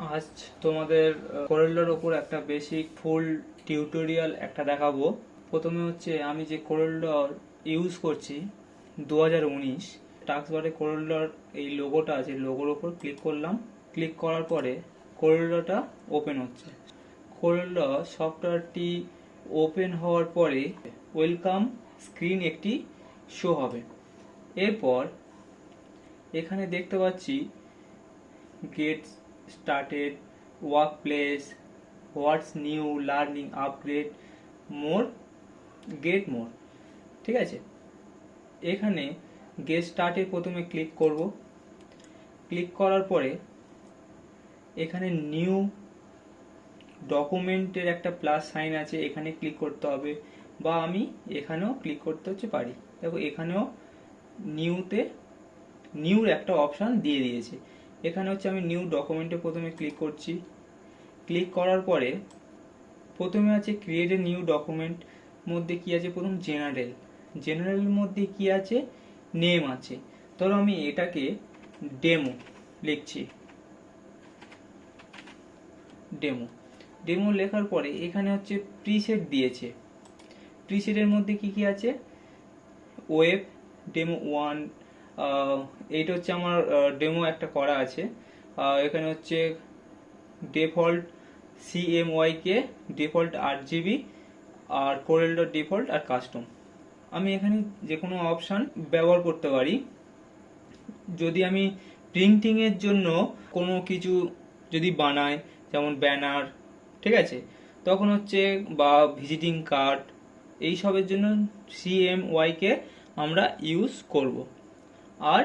আজ তোমাদের কোরেলড্রর ওপর একটা বেসিক ফুল টিউটোরিয়াল একটা দেখাবো। প্রথমে হচ্ছে আমি যে কোরেলড্রর ইউজ করছি 2019 টাস্কবারে কোরেলড্রর এই লোগোটা আছে, লোগোর ওপর ক্লিক করলাম। ক্লিক করার পরে কোরেলড্রটা ওপেন হচ্ছে। কোরেলড্রর সফটওয়্যারটি ওপেন হওয়ার পরে ওয়েলকাম স্ক্রিন একটি শো হবে। এরপর এখানে দেখতে পাচ্ছি get started, workplace, what's new, learning, upgrade, more, get more. ঠিক আছে, এখানে গেট স্টার্টে প্রথমে ক্লিক করব। ক্লিক করার পরে এখানে নিউ ডকুমেন্টের একটা প্লাস সাইন আছে, এখানে ক্লিক করতে হবে, বা আমি এখানেও ক্লিক করতে হচ্ছে পারি। দেখো এখানেও নিউর একটা অপশান দিয়ে দিয়েছে। এখানে হচ্ছে আমি নিউ ডকুমেন্টে প্রথমে ক্লিক করছি। ক্লিক করার পরে প্রথমে আছে ক্রিয়েট এ নিউ ডকুমেন্ট, মধ্যে কি আছে, প্রথম জেনারেলের মধ্যে কি আছে, নেম আছে। ধরো আমি এটাকে ডেমো লিখছি। ডেমো লেখার পরে এখানে হচ্ছে প্রিসেট দিয়েছে। প্রিসেটের মধ্যে কি কি আছে, ওয়েব ডেমো 1, এইটা হচ্ছে আমার ডেমো একটা করা আছে। এখানে হচ্ছে ডিফল্ট CMYK, ডিফল্ট 8GB, আর কোরেলড্রর ডিফল্ট আর কাস্টম। আমি এখানে যে কোনো অপশান ব্যবহার করতে পারি। যদি আমি প্রিন্টিং এর জন্য কোনো কিছু যদি বানাই, যেমন ব্যানার, ঠিক আছে, তখন হচ্ছে, বা ভিজিটিং কার্ড, এইসবের জন্য CMYK আমরা ইউজ করব। আর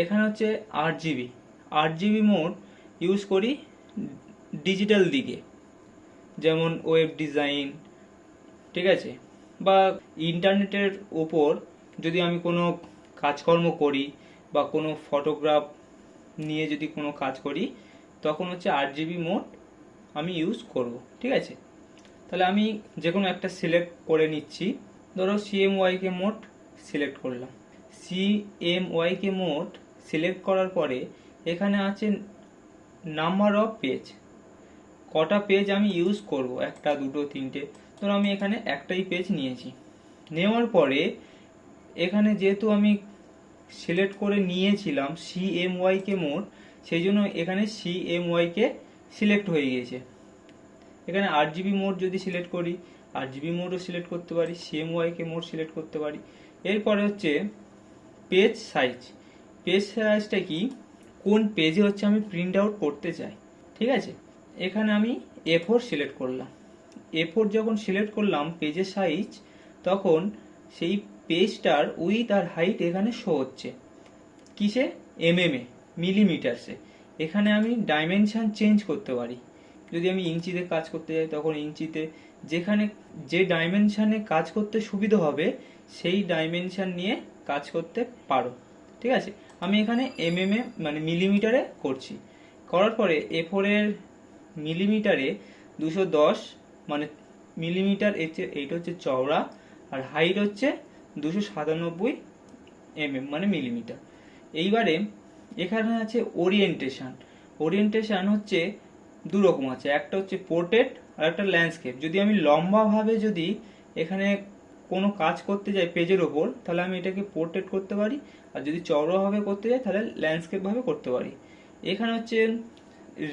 এখানে হচ্ছে 8GB মোড ইউজ করি ডিজিটাল দিকে, যেমন ওয়েব ডিজাইন, ঠিক আছে, বা ইন্টারনেটের ওপর যদি আমি কোনো কাজকর্ম করি বা কোনো ফটোগ্রাফ নিয়ে যদি কোনো কাজ করি, তখন হচ্ছে 8GB মোড আমি ইউজ করব। ঠিক আছে, তাহলে আমি যে কোনো একটা সিলেক্ট করে নিচ্ছি। ধরো CMYK মোড সিলেক্ট করলাম। CMYK মোড সিলেক্ট করার পরে এখানে আছে নাম্বার অফ পেজ, কটা পেজ আমি ইউজ করব, 1, 2, 3। ধরো আমি এখানে একটাই পেজ নিয়েছি। নেওয়ার পরে এখানে যেহেতু আমি সিলেক্ট করে নিয়েছিলাম CMYK মোড, সেই জন্য এখানে CMYK সিলেক্ট হয়ে গিয়েছে। এখানে 8GB মোড যদি সিলেক্ট করি, 8GB মোডও সিলেক্ট করতে পারি, CMYK মোড সিলেক্ট করতে পারি। এরপরে হচ্ছে পেজ সাইজ। পেজ সাইজটা কি, কোন পেজে হচ্ছে আমি প্রিন্ট আউট করতে চাই। ঠিক আছে, এখানে আমি A4 সিলেক্ট করলাম। A4 যখন সিলেক্ট করলাম পেজের সাইজ, তখন সেই পেজটার উইথ আর হাইট এখানে শো হচ্ছে কিসে, mm এ, মিলিমিটারসে। এখানে আমি ডাইমেনশন চেঞ্জ করতে পারি। যদি আমি ইঞ্চিতে কাজ করতে যাই তখন ইঞ্চিতে, যেখানে যে ডাইমেনশনে কাজ করতে সুবিধা হবে সেই ডাইমেনশন নিয়ে কাজ করতে পারো। ঠিক আছে, আমি এখানে mm এ মানে মিলিমিটারে করছি। করার পরে A4 এর মিলিমিটারে 210 মানে মিলিমিটার, এইটা হচ্ছে চওড়া, আর হাইট হচ্ছে 297 মানে মিলিমিটার। এইবারে এখানে আছে ওরিয়েন্টেশন হচ্ছে দু রকম আছে, একটা হচ্ছে পোর্ট্রেট আর একটা ল্যান্ডস্কেপ। যদি আমি লম্বাভাবে যদি এখানে কোনো কাজ করতে যাই পেজের ওপর, তাহলে আমি এটাকে পোর্ট্রেট করতে পারি, আর যদি চওড়াভাবে করতে যাই তাহলে ল্যান্ডস্কেপ ভাবে করতে পারি। এখানে হচ্ছে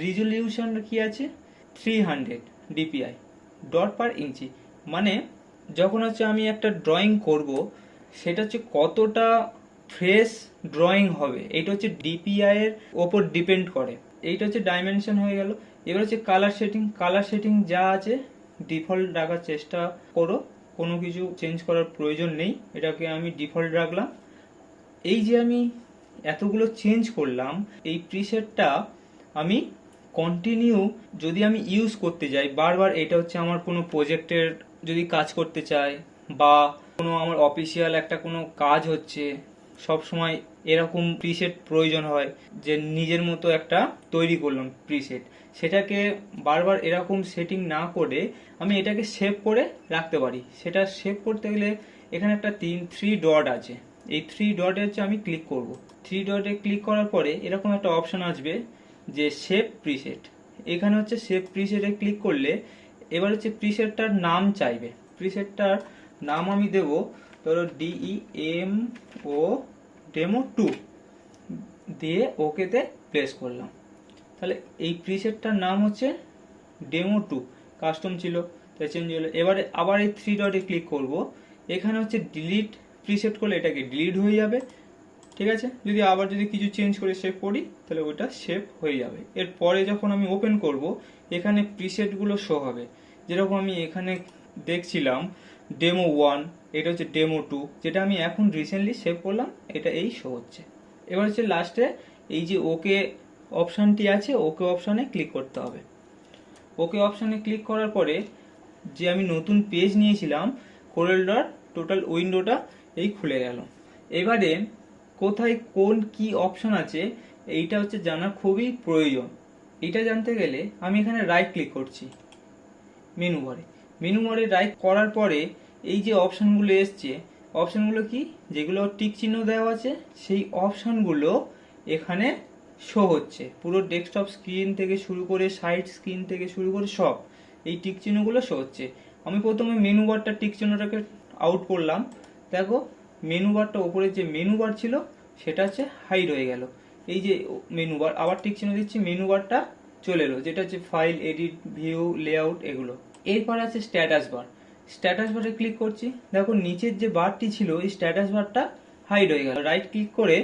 রিজলিউশন কি আছে, 300 DPI ডট পার ইঞ্চি। মানে যখন হচ্ছে আমি একটা ড্রয়িং করব, সেটা হচ্ছে কতটা ফ্রেশ ড্রয়িং হবে, এইটা হচ্ছে DPI এর ওপর ডিপেন্ড করে। এইটা হচ্ছে ডাইমেনশন হয়ে গেল। এবার হচ্ছে কালার সেটিং যা আছে ডিফল্ট রাখার চেষ্টা করো, কোনো কিছু চেঞ্জ করার প্রয়োজন নেই, এটাকে আমি ডিফল্ট রাখলাম। এই যে আমি এতগুলো চেঞ্জ করলাম, এই প্রিসেটটা আমি কন্টিনিউ যদি আমি ইউজ করতে যাই বারবার, এটা হচ্ছে আমার কোনো প্রজেক্টের যদি কাজ করতে চাই, বা কোনো আমার অফিসিয়াল একটা কোনো কাজ হচ্ছে, সব সময় এরকম প্রিসেট প্রয়োজন হয়, যে নিজের মতো একটা তৈরি করলাম প্রিসেট, সেটাকে বারবার এরকম সেটিং না করে আমি এটাকে সেভ করে রাখতে পারি। সেটা সেভ করতে গেলে এখানে একটা 3 ডট আছে, এই 3 ডটে হচ্ছে আমি ক্লিক করব। 3 ডটে ক্লিক করার পরে এরকম একটা অপশন আসবে যে সেভ প্রিসেট। এখানে হচ্ছে সেভ প্রিসেটে ক্লিক করলে এবার হচ্ছে প্রিসেটটার নাম চাইবে। প্রিসেটটার নাম আমি দেব ধরো DEMO ডেমো 2 দিয়ে ওকেতে প্লেস করলাম। তাহলে এই প্রিসেটটার নাম হচ্ছে ডেমো 2, কাস্টম ছিল তাই চেঞ্জ হলো। এবারে আবার এই 3 ডটে ক্লিক করব, এখানে হচ্ছে ডিলিট প্রিসেট করলে এটাকে ডিলিট হয়ে যাবে। ঠিক আছে, যদি আবার যদি কিছু চেঞ্জ করে সেভ করি তাহলে ওটা সেভ হয়ে যাবে। এরপরে যখন আমি ওপেন করব এখানে প্রিসেটগুলো শো হবে, যেরকম আমি এখানে দেখছিলাম ডেমো 1, এটা হচ্ছে ডেমো 2, যেটা আমি এখন রিসেন্টলি সেভ করলাম, এটা এই শো হচ্ছে। এবার হচ্ছে লাস্টে এই যে ওকে অপশানটি আছে, ওকে অপশানে ক্লিক করতে হবে। ওকে অপশানে ক্লিক করার পরে যে আমি নতুন পেজ নিয়েছিলাম কোরেলড্রর টোটাল উইন্ডোটা এই খুলে গেল। এবারে কোথায় কোন কি অপশন আছে এইটা হচ্ছে জানা খুবই প্রয়োজন। এটা জানতে গেলে আমি এখানে রাইট ক্লিক করছি মেনু বারে। মেনু বারে রাইট করার পরে এই যে অপশনগুলো এসছে, অপশনগুলো কি, যেগুলো টিক চিহ্ন দেওয়া আছে সেই অপশনগুলো এখানে শো হচ্ছে। পুরো ডেস্কটপ স্ক্রিন থেকে শুরু করে সাইড স্ক্রিন থেকে শুরু করে সব এই টিক চিহ্নগুলো শো হচ্ছে। আমি প্রথমে মেনু বারটা টিক চিহ্নটাকে আউট করলাম, দেখো মেনু বারটা ওপরে যে মেনু বার ছিল সেটা হচ্ছে হাইড হয়ে গেল। এই যে মেনু বার, আবার টিক চিহ্ন দিচ্ছি, মেনু বারটা চলে এলো, যেটা হচ্ছে ফাইল, এডিট, ভিউ, লেআউট এগুলো। এরপর আছে স্ট্যাটাস বার। স্ট্যাটাস বারে ক্লিক করছি, দেখো নিচের যে বারটি ছিল এই স্ট্যাটাস বারটা হাইড হয়ে গেল। রাইট ক্লিক করে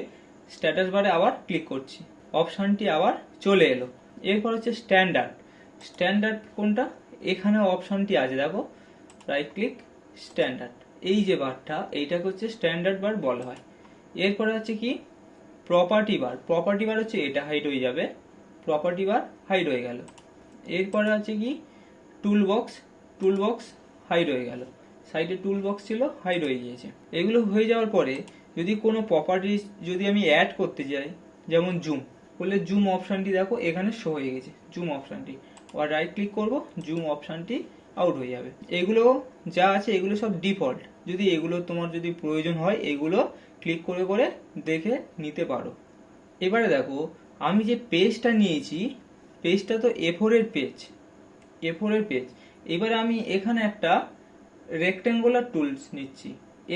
স্ট্যাটাস বারে আবার ক্লিক করছি, অপশানটি আবার চলে এলো। এরপর হচ্ছে স্ট্যান্ডার্ড। স্ট্যান্ডার্ড কোনটা, এখানে অপশানটি আছে দেখো, রাইট ক্লিক স্ট্যান্ডার্ড, এই যে বারটা এইটাকে হচ্ছে স্ট্যান্ডার্ড বার বলা হয়। এরপরে হচ্ছে কি প্রপার্টি বার। প্রপার্টি বার হচ্ছে এটা হাইড হয়ে যাবে, প্রপার্টি বার হাইড হয়ে গেল। এরপরে আছে কি tool box, tool box hide হয়ে গেল, সাইডে টুল বক্স ছিল হাইড হয়ে গিয়েছে। এগুলো হয়ে যাওয়ার পরে যদি কোনো প্রপার্টি যদি আমি অ্যাড করতে যাই, যেমন জুম করলে জুম অপশানটি দেখো এখানে শো হয়ে গেছে, জুম অপশানটি, আর রাইট ক্লিক করব জুম অপশানটি আউট হয়ে যাবে। এগুলো যা আছে এগুলো সব ডিফল্ট, যদি এগুলো তোমার যদি প্রয়োজন হয় এগুলো ক্লিক করে করে দেখে নিতে পারো। এবারে দেখো আমি যে পেজটা নিয়েছি, পেজটা তো A4 এর পেজ, A4 এর পেজ। এবারে আমি এখানে একটা রেক্টেঙ্গুলার টুলস নিচ্ছি,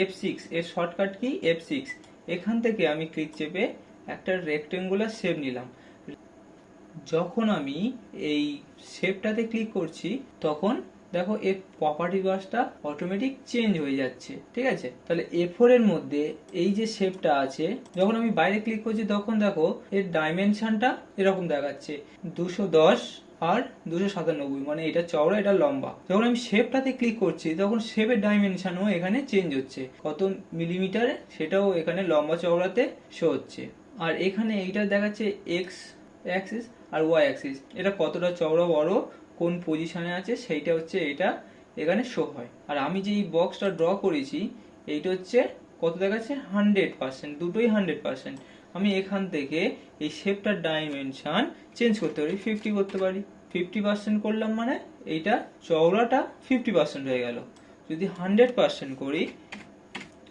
F6 এর শর্টকাট কি F6। এখান থেকে আমি ক্লিক চেপে একটা রেক্টেঙ্গুলার শেপ নিলাম। যখন আমি এই শেপটাতে ক্লিক করছি তখন দেখো এর প্রপার্টি বাসটা অটোমেটিক চেঞ্জ হয়ে যাচ্ছে। ঠিক আছে, তাহলে A4 এর মধ্যে এই যে শেপটা আছে, যখন আমি বাইরে ক্লিক করছি তখন দেখো এর ডাইমেনশনটা এরকম দেখাচ্ছে 210 আর 297, মানে এটা চওড়া এটা লম্বা। যখন আমি শেপটাতে ক্লিক করছি তখন শেপের ডাইমেনশনও এখানে চেঞ্জ হচ্ছে, কত মিলিমিটারে সেটাও এখানে লম্বা চওড়াতে শো হচ্ছে। আর এখানে এইটা দেখাচ্ছে এক্স অ্যাক্সিস আর ওয়াই অ্যাক্সিস, এটা কতটা চওড়া বড় কোন পজিশনে আছে সেইটা হচ্ছে এটা এখানে শো হয়। আর আমি যে এই বক্সটা ড্র করেছি এইটা হচ্ছে কত দেখাচ্ছে 100%, দুটোই 100%। আমি এখান থেকে এই শেপটার ডাইমেনশন চেঞ্জ করতে পারি, 50 করতে পারি। 50% করলাম মানে এইটা চওড়াটা 50% হয়ে গেল। যদি 100% করি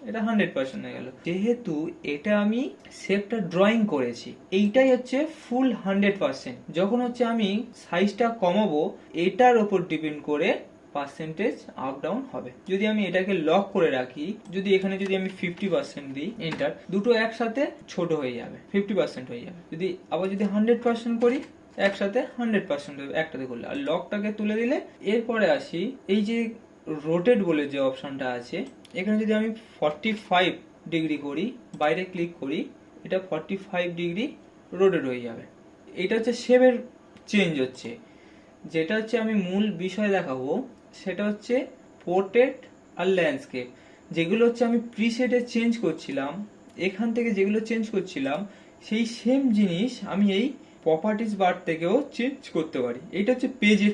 এটা 100% হয়ে গেল। যেহেতু এটা আমি শেপটা ড্রয়িং করেছি, এইটাই হচ্ছে ফুল 100%। যখন হচ্ছে আমি সাইজটা কমাবো এটার উপর ডিপেন্ড করে পার্সেন্টেজ আপ ডাউন হবে। যদি আমি এটাকে লক করে রাখি, যদি এখানে যদি আমি 50% দিই এন্টার, দুটো একসাথে ছোট হয়ে যাবে, 50% হয়ে যাবে। যদি আবার যদি 100% করি একসাথে 100% হবে একটাতে করলে। আর লকটাকে তুলে দিলে এরপরে আসি এই যে রোটেট বলে যে অপশনটা আছে, এখানে যদি আমি 45 ডিগ্রি করি, বাইরে ক্লিক করি, এটা 45 ডিগ্রি রোটেট হয়ে যাবে। এটা হচ্ছে শেপের চেঞ্জ হচ্ছে। যেটা হচ্ছে আমি মূল বিষয় দেখাবো সেটা হচ্ছে পোর্ট্রেট আর ল্যান্ডস্কেপ, যেগুলো হচ্ছে আমি প্রিসেটে চেঞ্জ করছিলাম, এখান থেকে যেগুলো চেঞ্জ করছিলাম সেই সেম জিনিস আমি এই প্রপার্টিজ বার থেকেও চেঞ্জ করতে পারি। এটা হচ্ছে পেজের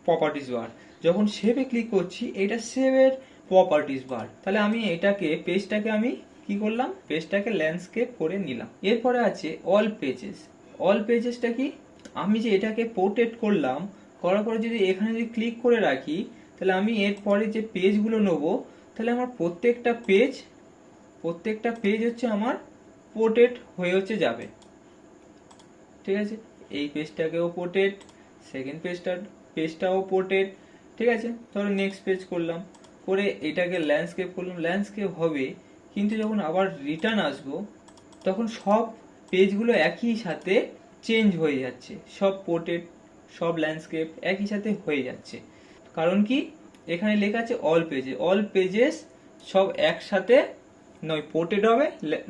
প্রপার্টিজ বার। যখন শেপে ক্লিক করছি এটা শেপের প্রপার্টিজ বার, তাহলে আমি এটাকে পেজটাকে আমি কি করলাম, পেজটাকে ল্যান্ডস্কেপ করে নিলাম। এরপরে আছে অল পেজেস। অল পেজেসটা কি, আমি যে এটাকে পোর্ট্রেট করলাম, করার পরে যদি এখানে যদি ক্লিক করে রাখি তাহলে আমি এরপরে যে পেজগুলো নেবো তাহলে আমার প্রত্যেকটা পেজ হচ্ছে আমার পোর্ট্রেট হয়ে হচ্ছে যাবে। ঠিক আছে, এই পেজটাকেও পোর্ট্রেট, সেকেন্ড পেজটাও পোর্ট্রেট। ঠিক আছে, ধরো নেক্সট পেজ করলাম, করে এটাকে ল্যান্ডস্কেপ করলাম, ল্যান্ডস্কেপ হবে, কিন্তু যখন আবার রিটার্ন আসবো তখন সব পেজগুলো একই সাথে চেঞ্জ হয়ে যাচ্ছে, সব পোর্ট্রেট সব ল্যান্ডস্কেপ একই সাথে হয়ে যাচ্ছে। কারণ কি, এখানে লেখা আছে অল পেজেস সব একসাথে নয় পোর্ট্রেট হবে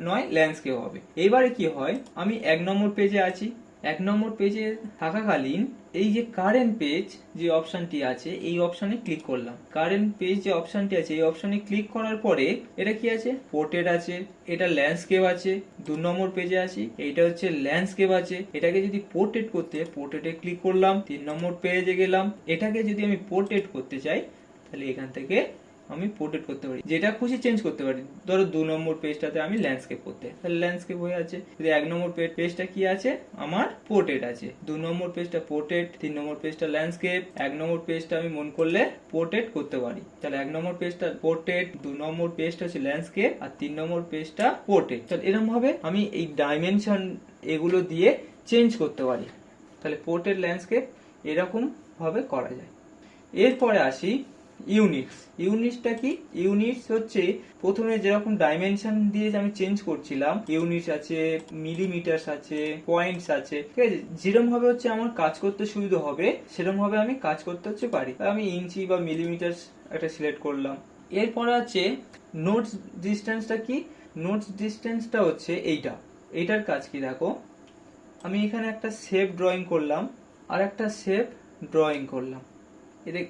নয় ল্যান্ডস্কেপ হবে। এবারে কি হয়, আমি 1 নম্বর পেজে আছি, 1 নম্বর পেজে থাকাকালীন এই যে কারেন্ট পেজ যে অপশনটি আছে এই অপশনে ক্লিক করলাম, কারেন্ট পেজ যে অপশনটি আছে এই অপশনে ক্লিক করার পরে এটা কি আছে, পোর্ট্রেট আছে, এটা ল্যান্ডস্কেপ আছে। 2 নম্বর পেজে আছি, এইটা হচ্ছে ল্যান্ডস্কেপ আছে। এটাকে যদি পোর্ট্রেট করতে, পোর্ট্রেটে ক্লিক করলাম, 3 নম্বর পেজে গেলাম। এটাকে যদি আমি পোর্ট্রেট করতে চাই তাহলে এখান থেকে আমি পোর্ট্রেট করতে পারি, যেটা খুশি চেঞ্জ করতে পারি। ধরো 2 নম্বর পেজটাতে আমি ল্যান্ডস্কেপ করতে, তাহলে ল্যান্ডস্কেপ হয়ে আছে। যদি 1 নম্বর পেজটা কি আছে, আমার পোর্ট্রেট আছে, 2 নম্বর পেজটা পোর্ট্রেট, 3 নম্বর পেজটা ল্যান্ডস্কেপ, 1 নম্বর পেজটা আমি মন করলে পোর্ট্রেট করতে পারি। তাহলে 1 নম্বর পেজটা পোর্ট্রেট, 2 নম্বর পেজটা হচ্ছে ল্যান্ডস্কেপ, আর 3 নম্বর পেজটা পোর্ট্রেট। তাহলে এরকম ভাবে আমি এই ডাইমেনশন এগুলো দিয়ে চেঞ্জ করতে পারি। তাহলে পোর্ট্রেট ল্যান্ডস্কেপ এরকম ভাবে করা যায়। এরপরে আসি ইউনিটসটা কি, ইউনিটস হচ্ছে প্রথমে যেরকম ডাইমেনশন দিয়ে আমি চেঞ্জ করছিলাম, ইউনিটস আছে, মিলিমিটার আছে, পয়েন্টস আছে, ঠিক আছে, যেরকম ভাবে হচ্ছে আমার কাজ করতে সুবিধা হবে সেরকম ভাবে আমি কাজ করতে হচ্ছে পারি। আমি ইঞ্চি বা মিলিমিটার একটা সিলেক্ট করলাম। এরপরে আছে নোটস ডিস্টেন্সটা কি, নোটস ডিস্টেন্সটা হচ্ছে এইটার কাজ কি দেখো, আমি এখানে একটা শেপ ড্রয়িং করলাম আর একটা শেপ ড্রয়িং করলাম, এটা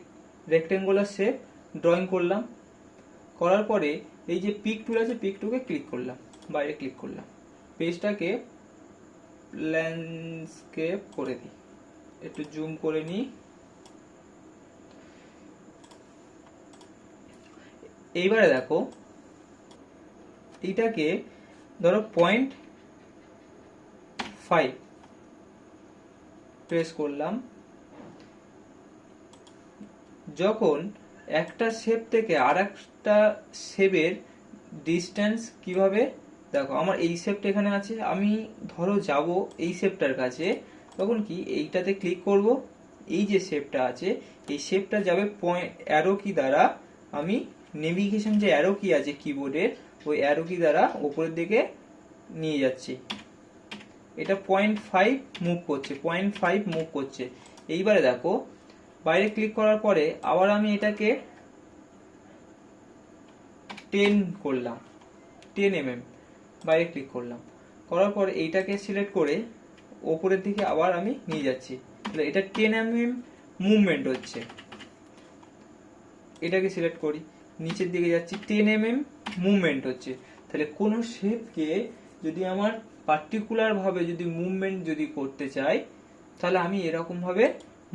রেক্টেঙ্গুলার শেপ ড্রয়িং করলাম, করার পরে এই যে পিক টুল আছে পিক টুলকে ক্লিক করলাম, বাইরে ক্লিক করলাম, পেজটাকে ল্যান্ডস্কেপ করে দিই, একটু জুম করে নিই। এইবারে দেখো এইটাকে ধরো 0.5 প্রেস করলাম, যখন একটা শেপ থেকে আর একটা শেপের ডিস্টেন্স কিভাবে, দেখো আমার এই শেপটা এখানে আছে, আমি ধরো যাব এই শেপটার কাছে, তখন কি এইটাতে ক্লিক করব, এই যে শেপটা আছে এই শেপটা যাবে অ্যারো কি দ্বারা, আমি নেভিগেশন যে অ্যারো কি আছে কিবোর্ডের ওই অ্যারো কি দ্বারা উপরের দিকে নিয়ে যাচ্ছি, এটা 0.5 মুভ করছে, 0.5 মুভ করছে। এইবারে দেখো বাইরে ক্লিক করার পরে আবার আমি এটাকে 10 করলাম, 10 mm বাইরে ক্লিক করলাম, করার পরে এইটাকে সিলেক্ট করে ওপরের দিকে আবার আমি নিয়ে যাচ্ছি, তাহলে এটা 10 mm মুভমেন্ট হচ্ছে। এটাকে সিলেক্ট করি, নিচের দিকে যাচ্ছি, 10 mm মুভমেন্ট হচ্ছে। তাহলে কোনো শেপকে যদি আমার পার্টিকুলার ভাবে যদি মুভমেন্ট যদি করতে চাই তাহলে আমি এরকম ভাবে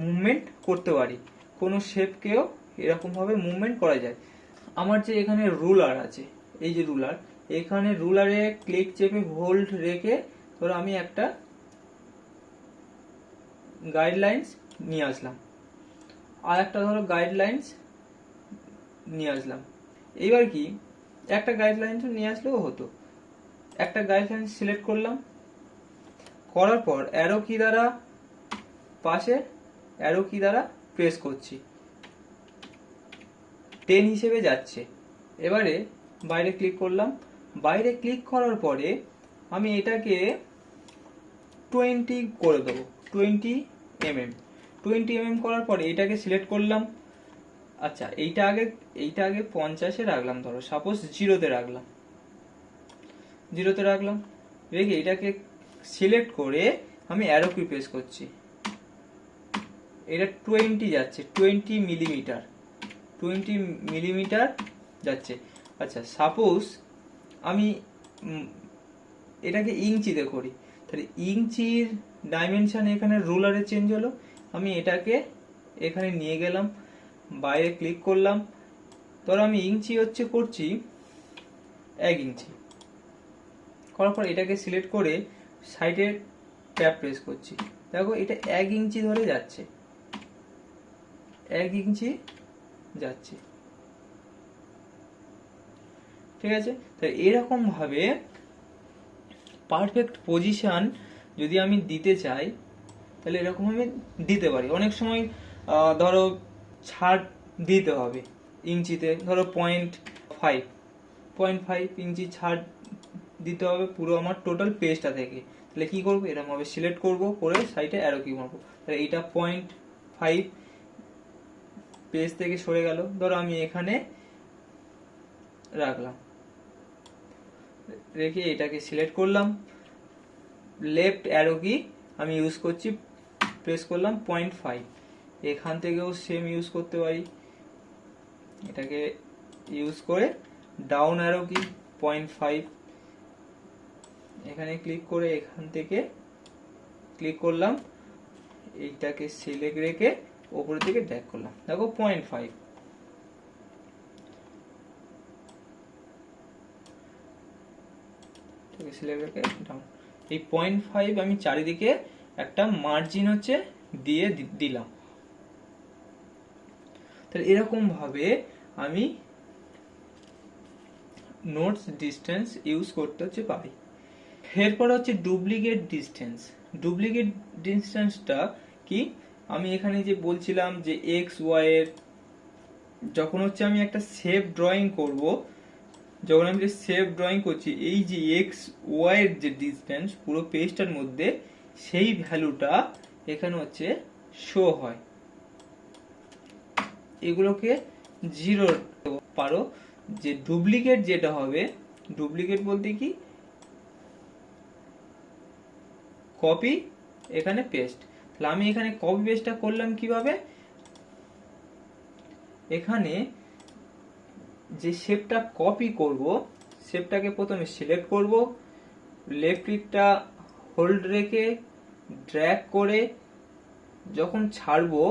মুভমেন্ট করতে পারি, কোনো শেপকেও এরকম ভাবে মুভমেন্ট করা যায়। আমার যে এখানে রুলার আছে, এই যে রুলার, এখানে রুলারে ক্লিক চেপে হোল্ড রেখে ধরো আমি একটা গাইডলাইন্স নিয়ে আসলাম, আর একটা ধরো গাইডলাইন্স নিয়ে আসলাম। এবার কি একটা গাইডলাইন্স নিয়ে আসলেও হতো, একটা গাইডলাইন সিলেক্ট করলাম, করার পর অ্যারো কি দ্বারা পাশে অ্যারো কি দ্বারা প্রেস করছি, 10 হিসেবে যাচ্ছে। এবারে বাইরে ক্লিক করলাম, বাইরে ক্লিক করার পরে আমি এটাকে 20 করে দেবো, 20 mm, 20 mm করার পরে এটাকে সিলেক্ট করলাম। আচ্ছা এইটা আগে 50-এ রাখলাম, ধরো সাপোজ 0-তে রাখলাম, 0-তে রাখলাম, রেখে এটাকে সিলেক্ট করে আমি অ্যারো কি প্রেস করছি, এটা 20 যাচ্ছে, 20 মিলিমিটার, 20 মিলিমিটার যাচ্ছে। আচ্ছা সাপোজ আমি এটাকে ইঞ্চিতে করি, তাহলে ইঞ্চির ডাইমেনশন এখানে রুলারে চেঞ্জ হলো, আমি এটাকে এখানে নিয়ে গেলাম, বাইরে ক্লিক করলাম, ধরো আমি ইঞ্চি হচ্ছে করছি 1 ইঞ্চি, করার পর এটাকে সিলেক্ট করে সাইডে ট্যাব প্রেস করছি, দেখো এটা 1 ইঞ্চি ধরে যাচ্ছে, 1 ইঞ্চি যাচ্ছে, ঠিক আছে। তো এরকম ভাবে পারফেক্ট পজিশন যদি আমি দিতে চাই তাহলে এরকম ভাবে দিতে পারি। অনেক সময় ধরো ছাড় দিতে হবে ইঞ্চিতে, ধরো 0.5 ইঞ্চি ছাড় দিতে হবে পুরো আমার টোটাল পেজটা থেকে। তাহলে কি করবো, এরকম ভাবে সিলেক্ট করবো, করে সাইডে অ্যারো কি মারবো, তাহলে এটা 0.5 পেজ থেকে সরে গেল। ধরো আমি এখানে রাখলাম, রেখে এটাকে সিলেক্ট করলাম, লেফট অ্যারো কি আমি ইউজ করছি, প্রেস করলাম 0.5। এখান থেকেও সেম ইউজ করতে পারি, এটাকে ইউজ করে ডাউন অ্যারো কি 0.5, এখানে ক্লিক করে এখান থেকে ক্লিক করলাম, এইটাকে সিলেক্ট রেখে উপরে থেকে ড্র্যাগ করলাম, দেখো 0.5। সিলেক্ট রেখে ডাউন, এই 0.5 আমি চারিদিকে একটা মার্জিন হচ্ছে দিয়ে দিলাম। তাহলে এরকম ভাবে আমি নোটস ডিস্টেন্স ইউজ করতে হচ্ছে পারি। এরপর হচ্ছে ডুপ্লিকেট ডিস্টেন্স। ডুপ্লিকেট ডিস্টেন্সটা কি, আমি এখানে যে বলছিলাম যে এক্স ওয়াই এর, যখন হচ্ছে আমি একটা শেপ ড্রয়িং করব, যখন আমি শেপ ড্রয়িং করছি, এই যে এক্স ওয়াই এর যে ডিস্টেন্স পুরো পেজটার মধ্যে, সেই ভ্যালুটা এখানে হচ্ছে শো হয়। এগুলোকে জিরো পারো। যে ডুপ্লিকেট যেটা হবে, ডুপ্লিকেট বলতে কি, কপি এখানে পেস্ট। তাহলে আমি এখানে কপি পেস্টটা করলাম কিভাবে, এখানে যে শেপটা কপি করব, শেপটাকে প্রথমে সিলেক্ট করব, লেফট ক্লিকটা হোল্ড রেখে ড্র্যাগ করে যখন ছাড়বো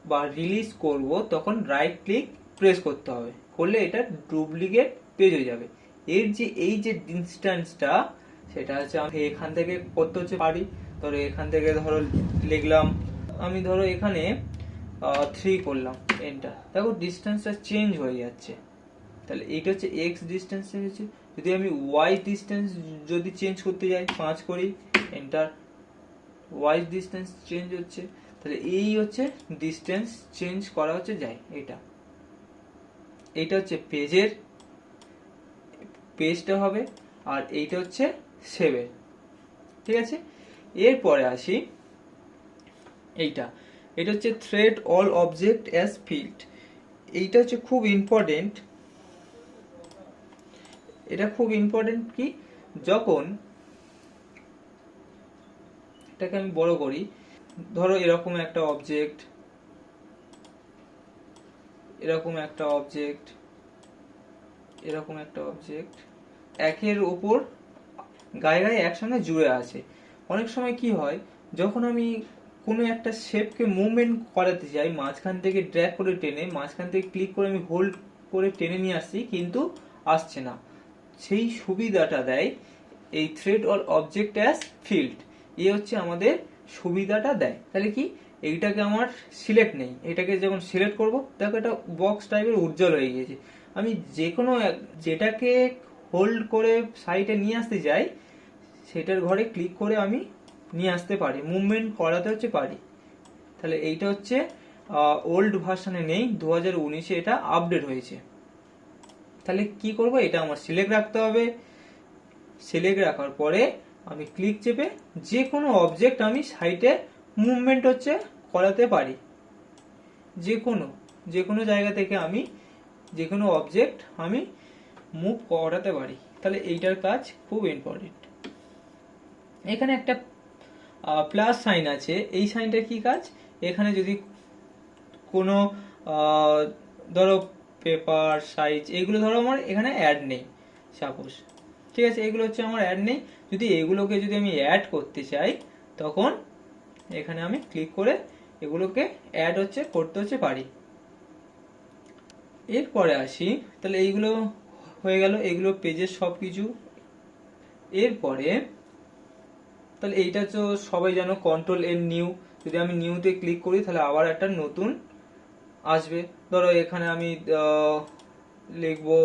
বা রিলিজ করব তখন রাইট ক্লিক প্রেস করতে হবে, করলে এটা ডুপ্লিকেট পেজ হয়ে যাবে। এর যে এই যে ডিস্টেন্সটা, সেটা হচ্ছে আমি এখান থেকে করতে হচ্ছে পারি। ধরো এখান থেকে ধরো লিখলাম, আমি ধরো এখানে 3 করলাম, এন্টার, দেখো ডিস্টেন্সটা চেঞ্জ হয়ে যাচ্ছে। তাহলে এইটা হচ্ছে এক্স ডিস্টেন্স হচ্ছে। যদি আমি ওয়াই ডিস্টেন্স যদি চেঞ্জ করতে যাই, 5 করি, এন্টার, ওয়াই ডিস্টেন্স চেঞ্জ হচ্ছে। তাহলে এই হচ্ছে ডিস্টেন্স চেঞ্জ করা হচ্ছে যায়। এইটা হচ্ছে পেজের, পেজটা হবে, আর এইটা হচ্ছে সেভের, ঠিক আছে। এরপরে আসি এইটা, এটা হচ্ছে thread all object as field. এইটা হচ্ছে খুব ইম্পর্টেন্ট, এটা খুব ইম্পর্টেন্ট কি, যখন এটাকে আমি বড় করি, ধরো এরকম একটা অবজেক্ট, এরকম একটা অবজেক্ট, এরকম একটা অবজেক্ট, একের ওপর গায়ে গায়ে একসঙ্গে জুড়ে আছে। অনেক সময় কি হয়, যখন আমি কোনো একটা শেপকে মুভমেন্ট করাতে চাই, মাঝখান থেকে ড্র্যাগ করে টেনে, মাঝখান থেকে ক্লিক করে আমি হোল্ড করে টেনে নিয়ে আসছি, কিন্তু আসছে না, সেই সুবিধাটা দেয় এই thread all object as field. এ হচ্ছে আমাদের সুবিধাটা দেয়। তাহলে কি, এইটাকে আমার সিলেক্ট নেই, এটাকে যখন সিলেক্ট করব, দেখো এটা বক্স টাইপের উজ্জ্বল হয়ে গিয়েছে। আমি যে কোনো যেটাকে হোল্ড করে সাইডে নিয়ে আসতে চাই, সেটার ঘরে ক্লিক করে আমি নিয়ে আসতে পারি, মুভমেন্ট করাতে হচ্ছে পারি। তাহলে এইটা হচ্ছে ওল্ড ভার্সনে নেই, 2019-এ এটা আপডেট হয়েছে। তাহলে কি করব, এটা আমার সিলেক্ট রাখতে হবে। সিলেক্ট রাখার পরে আমি ক্লিক চেপে যে কোনো অবজেক্ট আমি সাইডে মুভমেন্ট হচ্ছে করাতে পারি, যে কোনো জায়গা থেকে আমি যে কোনো অবজেক্ট আমি মুভ করাতে পারি। তাহলে এইটার কাজ খুব ইম্পর্টেন্ট। এখানে একটা প্লাস সাইন আছে, এই সাইনটার কি কাজ, এখানে যদি কোনো ধরো পেপার সাইজ, এগুলো ধরো আমার এখানে অ্যাড নেই সাপোজ, ঠিক আছে, এগুলো হচ্ছে আমার অ্যাড নেই। যদি এগুলোকে যদি আমি অ্যাড করতে চাই, তখন এখানে আমি ক্লিক করে এগুলোকে অ্যাড হচ্ছে করতে হচ্ছে পারি। এরপরে আসি, তাহলে এইগুলো হয়ে গেল, এগুলো পেজের সব কিছু। এরপরে তাহলে এইটা তো সবাই জানো, কন্ট্রোল এন নিউ, যদি আমি নিউতে ক্লিক করি তাহলে আবার একটা নতুন আসবে। ধরো এখানে আমি লিখবো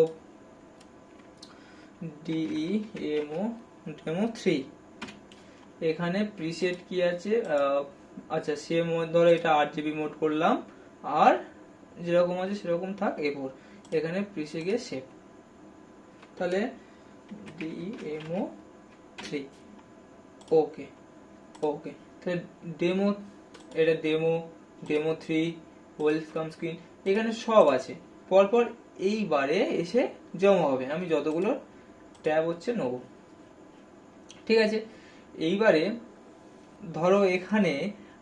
ডেমো 3। এখানে প্রিসেট কি আছে, আচ্ছা সেম ধরো এটা 8 GB মোড করলাম, আর যেরকম আছে সেরকম থাক A4, এখানে প্রিসে গিয়ে সেভ। তাহলে DEMO3 ওকে ওকে। তাহলে ডেমো, এটা ডেমো 3 ওয়েলকাম স্ক্রিন, এখানে সব আছে পরপর এইবারে এসে জমা হবে। আমি যতগুলো ট্যাব হচ্ছে নেব, ঠিক আছে। এইবারে ধরো এখানে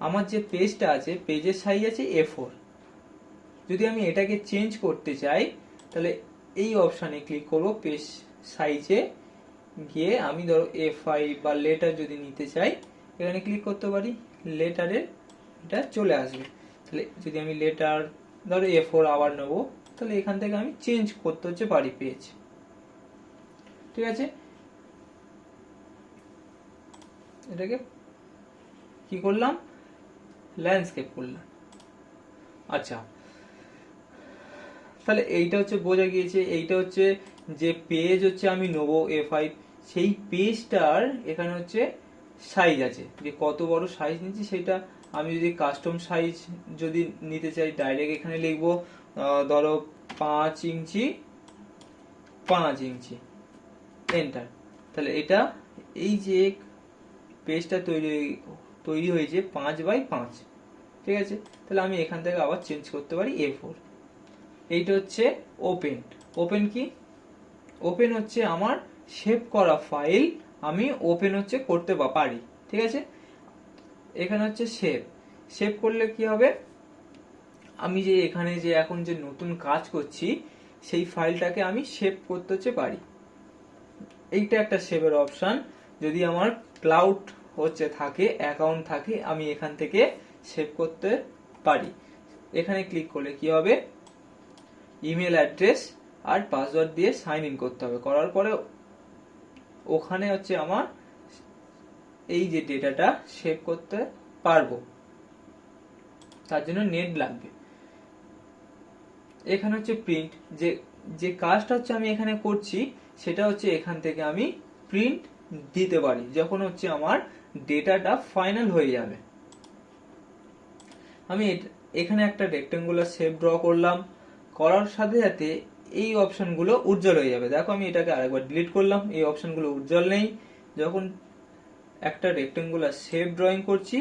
আমার যে পেজটা আছে, পেজের সাইজ আছে A4, যদি আমি এটাকে চেঞ্জ করতে চাই তাহলে এই অপশানে ক্লিক করব, পেজ সাইজে গিয়ে আমি ধরো A5 বা লেটার যদি নিতে চাই এখানে ক্লিক করতে পারি, লেটারের এটা চলে আসবে। তাহলে যদি আমি লেটার ধরো A4 আবার নেবো, তাহলে এখান থেকে আমি চেঞ্জ করতে হচ্ছে পারি পেজ, ঠিক আছে। এটাকে কি করলাম, ল্যান্ডস্কেপ করলাম। আচ্ছা তাহলে এইটা হচ্ছে বোঝা গিয়েছে। এইটা হচ্ছে যে পেজ হচ্ছে আমি নেবো A5, সেই পেজটার এখানে হচ্ছে সাইজ আছে, যে কত বড় সাইজ নিচ্ছি সেটা। আমি যদি কাস্টম সাইজ যদি নিতে চাই ডাইরেক্ট এখানে লিখবো ধরো 5 ইঞ্চি 5 ইঞ্চি, এন্টার। তাহলে এটা এই যে পেজটা তৈরি হয়েছে 5x5, ঠিক আছে। তাহলে আমি এখান থেকে আবার চেঞ্জ করতে পারি A4। এইটা হচ্ছে ওপেন। ওপেন কি, ওপেন হচ্ছে আমার সেভ করা ফাইল আমি ওপেন হচ্ছে করতে পারি, ঠিক আছে। এখানে হচ্ছে সেভ। সেভ করলে কি হবে, আমি যে এখানে যে এখন যে নতুন কাজ করছি সেই ফাইলটাকে আমি সেভ করতে হচ্ছে পারি। এইটা একটা সেভের অপশন। যদি আমার ক্লাউড হচ্ছে থাকে, অ্যাকাউন্ট থাকে, আমি এখান থেকে সেভ করতে পারি। এখানে ক্লিক করলে কি হবে, ইমেল অ্যাড্রেস আর পাসওয়ার্ড দিয়ে সাইন ইন করতে হবে। করার পরে ওখানে হচ্ছে আমার এই যে ডেটাটা সেভ করতে পারবো, তার জন্য নেট লাগবে। এখানে হচ্ছে প্রিন্ট, যে যে কাজটা হচ্ছে আমি এখানে করছি সেটা হচ্ছে এখান থেকে আমি প্রিন্ট দিতে পারি যখন হচ্ছে আমার ডেটাটা ফাইনাল হয়ে যাবে। আমি এখানে একটা রেক্টেঙ্গুলার শেপ ড্র করলাম, করার সাথে সাথে এই অপশনগুলো উজ্জ্বল হয়ে যাবে। দেখো আমি এটাকে আরেকবার ডিলিট করলাম, এই অপশনগুলো উজ্জ্বল নেই। যখন একটা রেক্টেঙ্গুলার শেপ ড্রয়িং করছি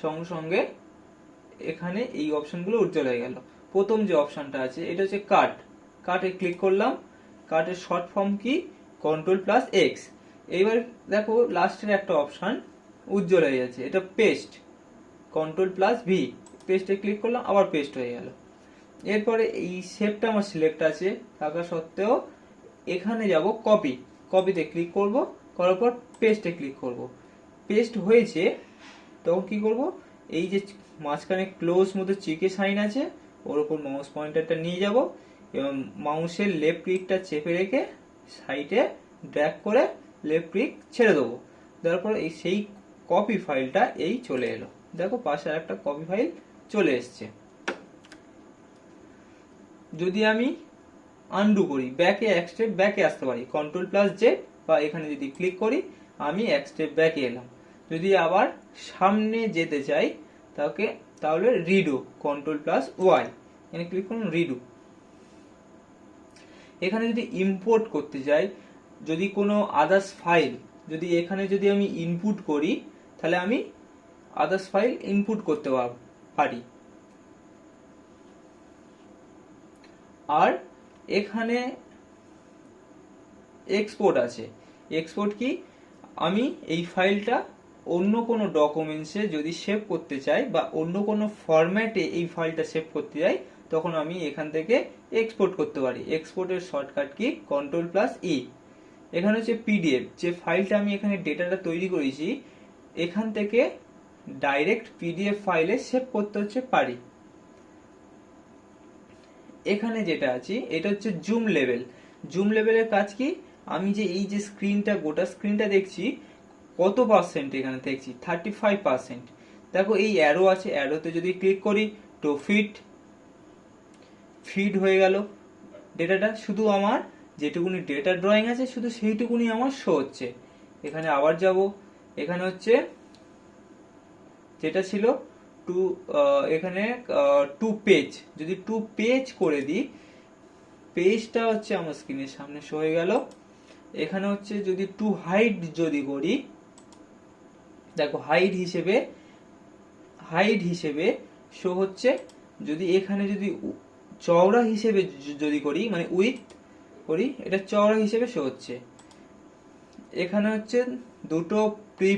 সঙ্গে সঙ্গে এখানে এই অপশনগুলো উজ্জ্বল হয়ে গেল। প্রথম যে অপশনটা আছে এটা হচ্ছে কাট, কাটে ক্লিক করলাম। কাটের শর্ট ফর্ম কি, Ctrl+X। এইবার দেখো লাস্টের একটা অপশন উজ্জ্বল হয়ে যাচ্ছে, এটা পেস্ট, Ctrl+V। পেস্টে ক্লিক করলাম, আবার পেস্ট হয়ে গেল। এরপরে এই শেপটা আমার সিলেক্ট আছে থাকা সত্ত্বেও এখানে যাব কপি, কপিতে ক্লিক করব, করার পর পেস্টে ক্লিক করব। পেস্ট হয়েছে তখন কি করব, এই যে মাঝখানে ক্লোজ মতো চিকে সাইন আছে ওর উপর মাউস পয়েন্টারটা নিয়ে যাব এবং মাউসের লেফট ক্লিকটা চেপে রেখে সাইডে ড্র্যাগ করে লেফট ক্লিক ছেড়ে দেবো। তারপর এই সেই কপি ফাইলটা এই চলে এলো। দেখো পাশে একটা কপি ফাইল চলে এসছে। যদি আমি আনডু করি, ব্যাকে এক স্টেপ ব্যাকে আসতে পারি, Ctrl+Z, বা এখানে যদি ক্লিক করি আমি এক স্টেপ ব্যাকে এলাম। যদি আবার সামনে যেতে চাই তাহলে রিডু, Ctrl+Y, এখানে ক্লিক করুন, রিডু। এখানে যদি ইম্পোর্ট করতে চাই, যদি কোনো আদার্স ফাইল যদি এখানে যদি আমি ইনপুট করি তাহলে আমি আদার্স ফাইল ইনপুট করতে পারি। আর এখানে এক্সপোর্ট আছে। এক্সপোর্ট কি, আমি এই ফাইলটা অন্য কোনো ডকুমেন্টসে যদি সেভ করতে চাই বা অন্য কোনো ফরম্যাটে এই ফাইলটা সেভ করতে চাই তখন আমি এখান থেকে এক্সপোর্ট করতে পারি। এক্সপোর্টের শর্টকাট কি, Ctrl+E। এখানে হচ্ছে পিডিএফ, যে ফাইলটা আমি এখানে ডেটাটা তৈরি করেছি এখান থেকে ডাইরেক্ট পিডিএফ ফাইলে সেভ করতে হচ্ছে পারি। এখানে যেটা আছে এটা হচ্ছে জুম লেভেল। জুম লেভেলের কাজ কি, আমি যে এই যে স্ক্রিনটা গোটা স্ক্রিনটা দেখছি কত পার্সেন্ট এখানে দেখছি, 35%। দেখো এই অ্যারো আছে, অ্যারোতে যদি ক্লিক করি তো ফিড হয়ে গেল ডেটাটা। শুধু আমার যেটুকুনি ডেটা ড্রয়িং আছে শুধু সেইটুকুনি আমার শো হচ্ছে। এখানে আবার যাব, এখানে হচ্ছে যেটা ছিল টু, এখানে টু পেজ, যদি টু পেজ করে দিই, পেজটা হচ্ছে আমার স্ক্রিনের সামনে শো হয়ে গেল। এখানে হচ্ছে যদি টু হাইট যদি করি, দেখো হাইট হিসেবে শো হচ্ছে। যদি এখানে যদি চওড়া হিসেবে যদি করি, মানে উইথ করি, এটা চওড়া হিসেবে শো হচ্ছে। এখানে হচ্ছে দুটো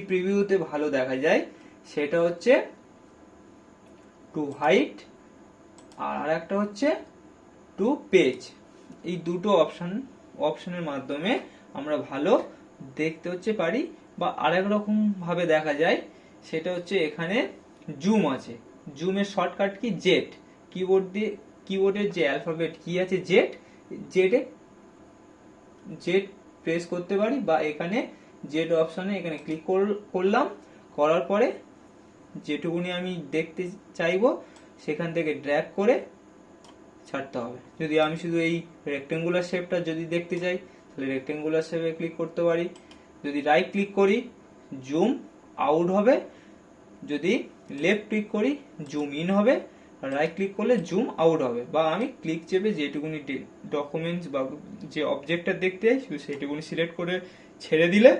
প্রিভিউতে ভালো দেখা যায়, সেটা হচ্ছে টু হাইট আর একটা হচ্ছে টু পেজ। এই দুটো অপশনের মাধ্যমে আমরা ভালো দেখতে হচ্ছে পারি। বা আরেক রকম ভাবে দেখা যায়, সেটা হচ্ছে এখানে জুম আছে, জুমের শর্টকাট কি জেড, কিবোর্ডের যে অ্যালফাবেট কি আছে জেড প্রেস করতে পারি, বা এখানে জেড অপশনে এখানে ক্লিক করলাম, করার পরে যেটুকুনি আমি দেখতে চাইবো সেখান থেকে ড্র্যাগ করে ছাড়তে হবে। যদি আমি শুধু এই রেক্টেঙ্গুলার শেপটা যদি দেখতে চাই, তাহলে রেক্টেঙ্গুলার শেপে ক্লিক করতে পারি। যদি রাইট ক্লিক করি জুম আউট হবে, যদি লেফট ক্লিক করি জুম ইন হবে, রাইট ক্লিক করলে জুম আউট হবে। বা আমি ক্লিক চেপে যেটুকুনি ডকুমেন্টস বা যে অবজেক্টটা দেখতে চাই শুধু সেইটুকুনি সিলেক্ট করে ছেড়ে দিলে,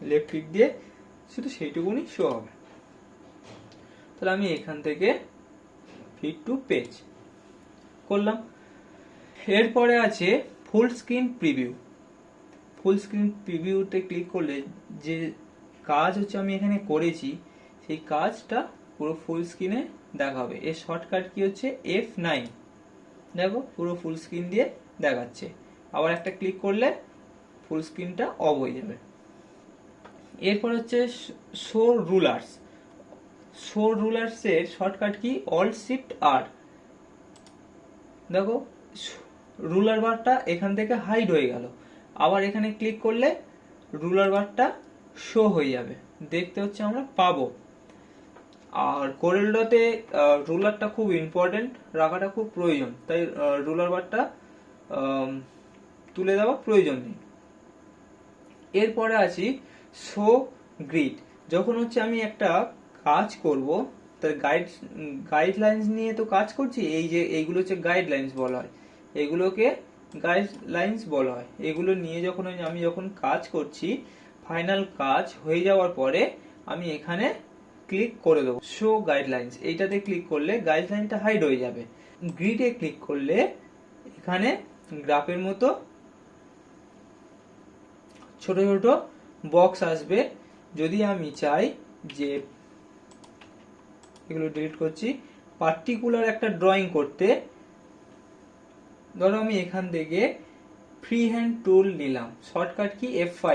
লেফট ক্লিক দিয়ে শুধু সেইটুকুনি শো হবে। তাহলে আমি এখান থেকে ফিট টু পেজ করলাম। এরপরে আছে full screen preview. Full screen প্রিভিউতে ক্লিক করলে যে কাজ হচ্ছে আমি এখানে করেছি সেই কাজটা পুরো ফুল স্ক্রিনে দেখাবে। এর শর্টকাট কি হচ্ছে F9। দেখো পুরো ফুল স্ক্রিন দিয়ে দেখাচ্ছে। আবার একটা ক্লিক করলে ফুল স্ক্রিনটা অফ হয়ে যাবে। এরপর হচ্ছে শো রুলার্স। শো রুলার্স এর শর্টকাট কি অল্ট শিফট আর। দেখো রুলার বারটা এখান থেকে হাইড হয়ে গেল, আবার এখানে ক্লিক করলে রুলার বারটা শো হয়ে যাবে, দেখতে হচ্ছে আমরা পাবো। আর কোরেলড্রতে রুলারটা খুব ইম্পর্টেন্ট, রাখাটা খুব প্রয়োজন, তাই রুলার বারটা তুলে দেওয়া প্রয়োজন নেই। এরপরে আছি শো গ্রিড। যখন হচ্ছে আমি একটা কাজ করব, তার গাইডলাইন্স নিয়ে তো কাজ করছি, এই যে এইগুলো হচ্ছে গাইডলাইন্স বলা হয়, এগুলোকে গাইডলাইন্স বলা হয়। এগুলো নিয়ে যখন আমি কাজ করছি, ফাইনাল কাজ হয়ে যাওয়ার পরে আমি এখানে ক্লিক করে দেবো শো গাইডলাইন্স। এইটাতে ক্লিক করলে গাইডলাইনটা হাইড হয়ে যাবে। গ্রিডে ক্লিক করলে এখানে গ্রাফের মতো ছোট ছোট বক্স আসবে। যদি আমি চাই যে, এগুলো ডিলিট করছি, পার্টিকুলার একটা ড্রয়িং করতে, ধরো আমি এখান থেকে ফ্রি হ্যান্ড টুল নিলাম, শর্টকাট কি F5।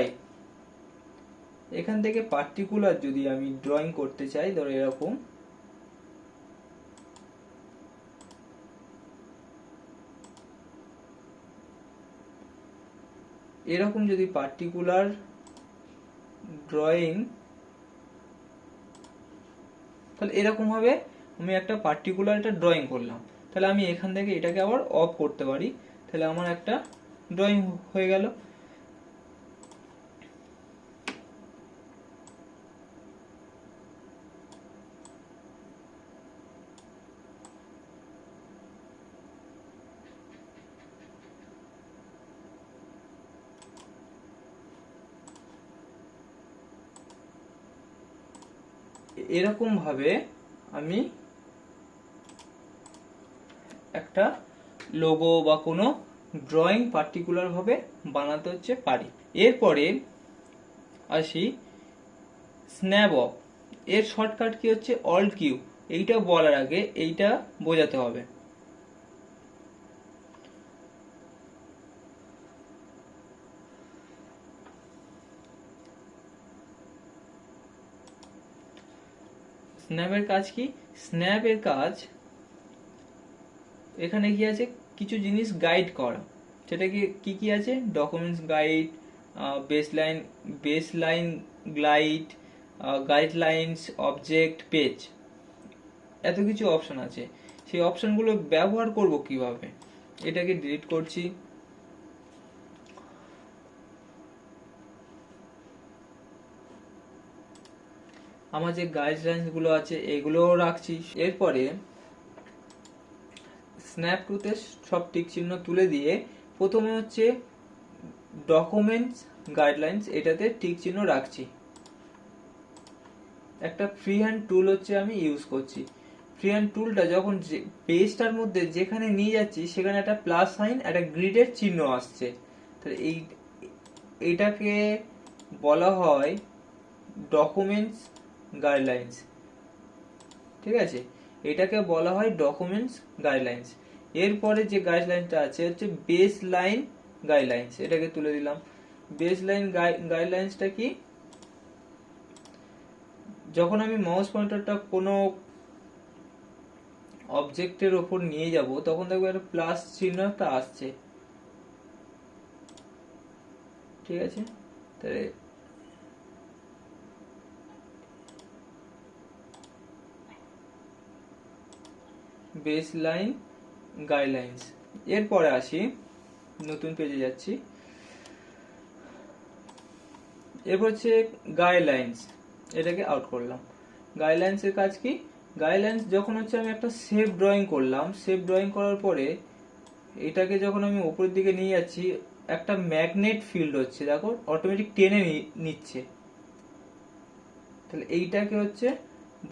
এখান থেকে পার্টিকুলার যদি আমি ড্রয়িং করতে চাই, ধরো এরকম, যদি পার্টিকুলার ড্রয়িং, তাহলে এরকম ভাবে আমি একটা পার্টিকুলার একটা ড্রয়িং করলাম, তাহলে আমি এখান থেকে এটাকে আবার অফ করতে পারি, তাহলে আমার একটা ড্রয়িং হয়ে গেল। এরকম ভাবে আমি একটা লোগো বা কোনো ড্রয়িং পার্টিকুলার ভাবে বানাতে হচ্ছে পারি। এরপরে আসি স্ন্যাপ অফ। এর শর্টকাট কি হচ্ছে অল্ট কিউ। এইটা বলার আগে এইটা বোঝাতে হবে। স্ন্যাপের কাজ কি? স্ন্যাপের কাজ এখানে কি আছে, কিছু জিনিস গাইড করা। সেটা কি কি আছে, documents guide, baseline guide, guidelines, object, page, এত কিছু অপশন আছে। সেই অপশনগুলো ব্যবহার করব কিভাবে, এটাকে ডিলিট করছি। আমার যে গাইডলাইন্স গুলো আছে এগুলোও রাখছি। এরপরে স্ন্যাপ টুতে সব টিক চিহ্ন তুলে দিয়ে প্রথমে হচ্ছে ডকুমেন্টস গাইডলাইন্স, এটাতে টিক চিহ্ন রাখছি। একটা ফ্রি হ্যান্ড টুল হচ্ছে আমি ইউজ করছি। ফ্রি হ্যান্ড টুলটা যখন পেজটার মধ্যে যেখানে নিয়ে যাচ্ছি সেখানে একটা প্লাস সাইন, একটা গ্রিডের চিহ্ন আসছে, তাহলে এইটাকে বলা হয় ডকুমেন্টস গাইডলাইন্স। ঠিক আছে, এটাকে বলা হয় ডকুমেন্টস গাইডলাইন্স। এরপরে যে গাইডলাইনটা আছে হচ্ছে বেস লাইন গাইডলাইন্স, এটাকে তুলে দিলাম। বেস লাইন গাইডলাইন্সটা কি, যখন আমি মাউস পয়েন্টারটা কোনো অবজেক্টের ওপর নিয়ে যাব তখন দেখবো একটা প্লাস চিহ্ন একটা আসছে। ঠিক আছে, তাহলে বেস লাইন গাইডলাইন্স। এরপরে আসি, নতুন পেজে যাচ্ছি। এরপর হচ্ছে গাইডলাইন্স, এটাকে আউট করলাম। গাইডলাইন্স এর কাজ কি, গাইডলাইন্স যখন হচ্ছে আমি একটা শেপ ড্রয়িং করলাম, শেপ ড্রয়িং করার পরে এটাকে যখন আমি উপরের দিকে নিয়ে যাচ্ছি একটা ম্যাগনেট ফিল্ড হচ্ছে, দেখো অটোমেটিক টেনে নিচ্ছে, তাহলে এইটাকে হচ্ছে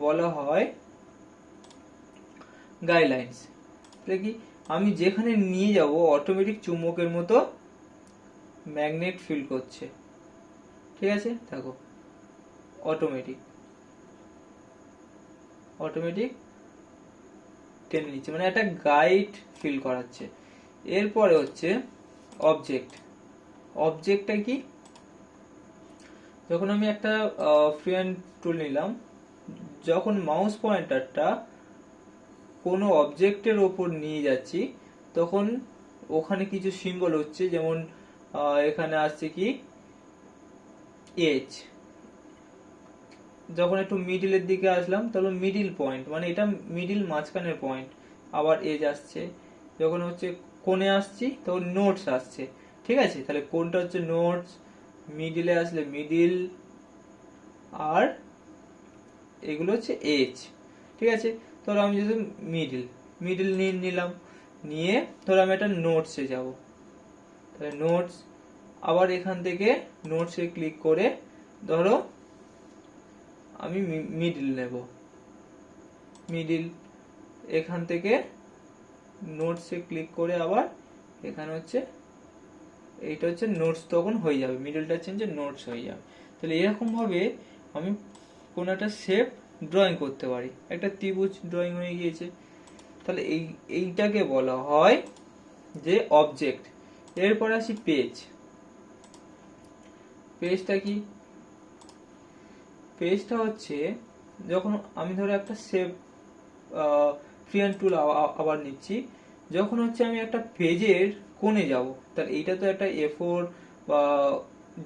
বলা হয় গাইডলাইন্স। তাহলে কি, আমি যেখানে নিয়ে যাব অটোমেটিক চুম্বকের মতো ম্যাগনেট ফিল করছে। ঠিক আছে, দেখো অটোমেটিক টেনে নিচ্ছে, মানে একটা গাইড ফিল করাচ্ছে। এরপরে হচ্ছে অবজেক্ট। অবজেক্টটা কি, যখন আমি একটা ফ্রি হ্যান্ড টুল নিলাম, যখন মাউস পয়েন্টারটা কোনো অবজেক্টের ওপর নিয়ে যাচ্ছি তখন ওখানে কিছু সিম্বল হচ্ছে, যেমন এখানে আসছে কি এজ। যখন একটু মিডিলের দিকে আসলাম তাহলে মিডিল পয়েন্ট, মানে এটা মিডিল মাঝখানের পয়েন্ট, আবার এজ আসছে। যখন হচ্ছে কোণে আসছি তখন নোটস আসছে। ঠিক আছে, তাহলে কোনটা হচ্ছে নোটস, মিডিলে আসলে মিডিল, আর এগুলো হচ্ছে এজ। ঠিক আছে, ধরো আমি যদি মিডিল নিলাম, নিয়ে ধরো আমি একটা নোটসে যাব, তাহলে নোটস, আবার এখান থেকে নোটসে ক্লিক করে ধরো আমি মিডিল নেব, এখান থেকে নোটসে ক্লিক করে আবার এখানে হচ্ছে এইটা হচ্ছে নোটস, তখন হয়ে যাবে মিডলটা চেঞ্জ নোটস হয়ে যাবে। তাহলে এরকম ভাবে আমি কোন একটা শেপ ড্রয়িং করতে পারি। একটা ত্রিভুজ ড্রয়িং হয়ে গিয়েছে, তাহলে এইটাকে বলা হয় যে অবজেক্ট। এরপর আসি পেজ। পেজটা কি, পেজটা হচ্ছে যখন আমি ধরো একটা শেপ ফ্রি হ্যান্ড টুল আবার নিচ্ছি, যখন হচ্ছে আমি একটা পেজের কোণে যাব, তাহলে এইটা তো একটা A4 বা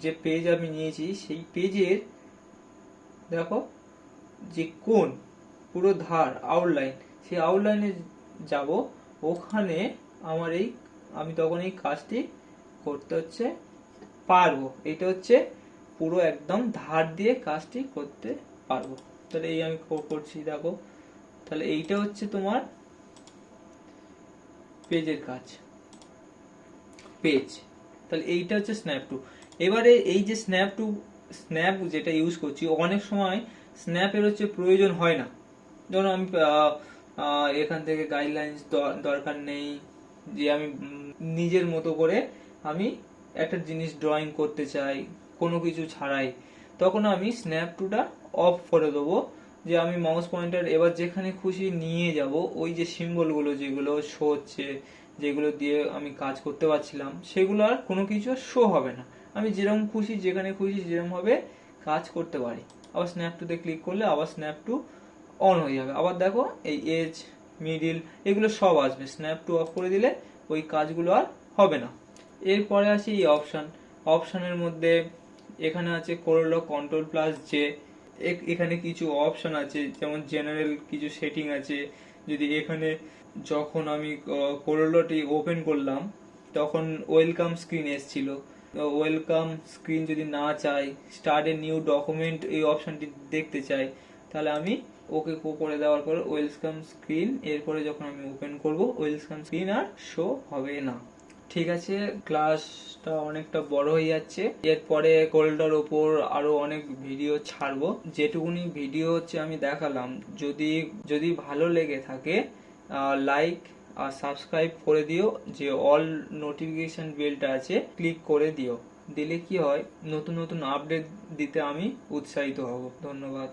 যে পেজ আমি নিয়েছি সেই পেজের দেখো যে কোণ পুরো ধার আউটলাইন, সেই আউটলাইনে যাব, ওখানে আমার আমি তখন এই কাজটি করতে হচ্ছে পারবো। এটা হচ্ছে পুরো একদম ধার দিয়ে কাজটি করতে পারবো। তাহলে এই আমি করছি, দেখো তাহলে এইটা হচ্ছে তোমার পেজের কাজ, পেজ। তাহলে এইটা হচ্ছে স্ন্যাপ টু। এবারে এই যে স্ন্যাপ যেটা ইউজ করছি, অনেক সময় স্ন্যাপের হচ্ছে প্রয়োজন হয় না। যেমন আমি এখান থেকে গাইডলাইন্স দরকার নেই, যে আমি নিজের মতো করে আমি একটা জিনিস ড্রয়িং করতে চাই কোনো কিছু ছাড়াই, তখন আমি স্ন্যাপ টুটা অফ করে দেবো। যে আমি মাউস পয়েন্টার এবার যেখানে খুশি নিয়ে যাব, ওই যে সিম্বলগুলো যেগুলো শো হচ্ছে, যেগুলো দিয়ে আমি কাজ করতে পারছিলাম, সেগুলো আর কোনো কিছু শো হবে না। আমি যেরকম খুশি যেখানে খুশি যেরকম ভাবে কাজ করতে পারি। আবার স্ন্যাপ টুতে ক্লিক করলে আবার স্ন্যাপ টু অন হয়ে যাবে। আবার দেখো এই এজ, মিডিল এগুলো সব আসবে। স্ন্যাপ টু অফ করে দিলে ওই কাজগুলো আর হবে না। এরপরে আসি এই অপশনের মধ্যে এখানে আছে করলো Ctrl+J। এখানে কিছু অপশন আছে, যেমন জেনারেল কিছু সেটিং আছে। যদি এখানে যখন আমি করলোটি ওপেন করলাম তখন ওয়েলকাম স্ক্রিন এসেছিল, ওয়েলকাম স্ক্রিন যদি না চাই, স্টার্ট এ নিউ ডকুমেন্ট এই অপশনটি দেখতে চাই, তাহলে আমি ওকে করে দেওয়ার পরে ওয়েলকাম স্ক্রিন, এরপরে যখন আমি ওপেন করব ওয়েলকাম স্ক্রিন আর শো হবে না। ঠিক আছে, ক্লাসটা অনেকটা বড় হয়ে যাচ্ছে, এরপরে কোল্ডার ওপর আরো অনেক ভিডিও ছাড়বো। যেটুকুনি ভিডিও হচ্ছে আমি দেখালাম, যদি যদি ভালো লেগে থাকে লাইক আর সাবস্ক্রাইব করে দিও, যে অল নোটিফিকেশন বেলটা আছে ক্লিক করে দিও, দিলে কি হয় নতুন নতুন আপডেট দিতে আমি উৎসাহিত হব। ধন্যবাদ।